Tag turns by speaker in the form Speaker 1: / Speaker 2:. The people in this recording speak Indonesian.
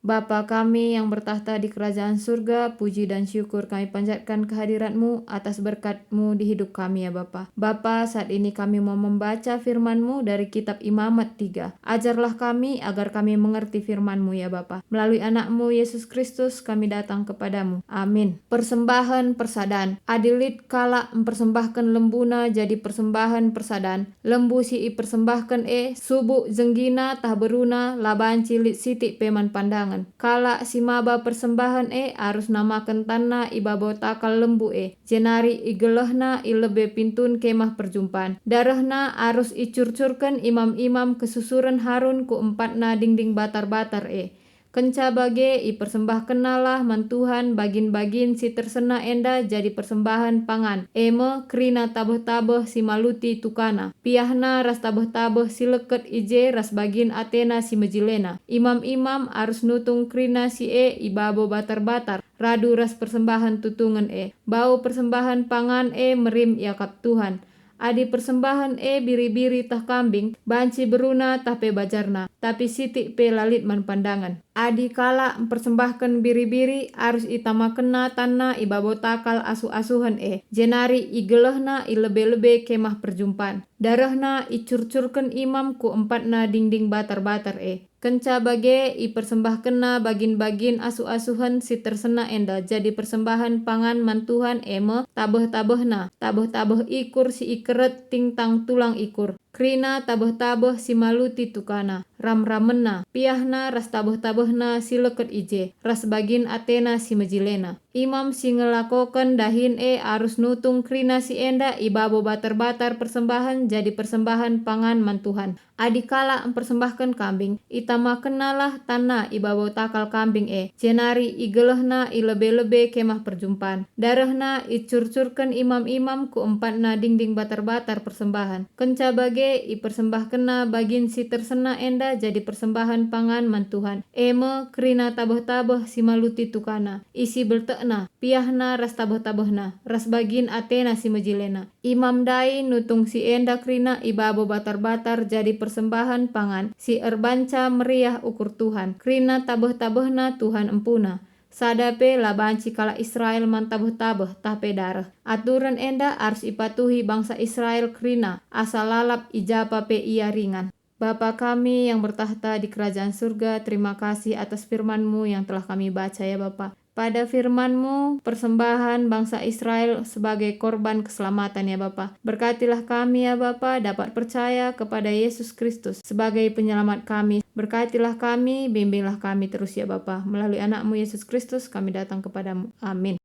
Speaker 1: Bapa kami yang bertahta di kerajaan surga, puji dan syukur kami panjatkan kehadirat-Mu atas berkat-Mu di hidup kami ya Bapa. Bapa, saat ini kami mau membaca firman-Mu dari kitab Imamat 3. Ajarlah kami agar kami mengerti firman-Mu ya Bapa. Melalui anak-Mu Yesus Kristus kami datang kepadamu. Amin. Persembahan persadan. Adilit kala mempersembahkan lembuna jadi persembahan persadan. Lembu si persembahkan subuh zenggina tah beruna laban cilit sitik peman pandangan. Kala si maba persembahan arus namakan tanah ibabo takal lembu jenari igelehna ilebe pintun kemah perjumpaan. Darahna arus icurcurkan imam-imam kesusuran Harun ku empatna dinding batar-batar Kenca bage ipersembahkenalah mantuhan bagin-bagin si tersena enda jadi persembahan pangan. Eme krina tabeh-tabeh si maluti tukana. Piahna ras tabeh-tabeh si leket ije ras bagin Atena si mejilena. Imam-imam arus nutung krina si ibabo batar-batar. Radu ras persembahan tutungan Bau persembahan pangan merim yakap Tuhan. Adi persembahan biri-biri tah kambing, banci beruna tah pe bajarna, tapi sitik pe lalit man pandangan. Adi kala mempersembahkan biri-biri arus itamakena tanah ibabo takal asu-asuhan jenari igelehna ilebe-lebe kemah perjumpaan. Darahna icurcurkan imam ku empatna dinding batar-batar Kenca bage ipersembahkena bagin-bagin asu-asuhan si tersena enda jadi persembahan pangan mantuhan tabeh-tabehna. Tabeh-tabeh ikur si ikeret tingtang tulang ikur. Krina tabeh-tabeh si maluti tukana. Ram-ramena. Piahna ras tabeh-tabehna si leket ije. Ras bagin Atena si mejilena. Imam si ngelakokan dahin arus nutung krina si enda ibabo batar-batar persembahan jadi persembahan pangan mantuhan. Adikala mempersembahkan kambing, itamakenalah tanah ibabo takal kambing jenari igelehna ilebe-lebe kemah perjumpaan. Darahna icurcurkan imam-imam ku empatna dinding batar-batar persembahan. Kenca bage ipersembahkena bagin si tersena enda jadi persembahan pangan mantuhan. Eme krina tabeh-tabeh si maluti tukana. Isi beltekna, piahna ras tabeh-tabehna, ras bagin Atena si mejilena. Imam dai nutung si enda krina ibabo batar-batar jadi persembahan pangan. Si erbanca meriah ukur Tuhan. Krina tabeh-tabehna Tuhan empuna. Sadape labanci kala Israel mantabeh-tabeh tape darah. Aturan enda harus ipatuhi bangsa Israel krina asal lalap ijapa pe ia ringan. Bapa kami yang bertahta di kerajaan surga, terima kasih atas firman-Mu yang telah kami baca ya Bapa. Pada firman-Mu, persembahan bangsa Israel sebagai korban keselamatan ya Bapa. Berkatilah kami ya Bapa, dapat percaya kepada Yesus Kristus sebagai penyelamat kami. Berkatilah kami, bimbinglah kami terus ya Bapa. Melalui anak-Mu Yesus Kristus kami datang kepadamu. Amin.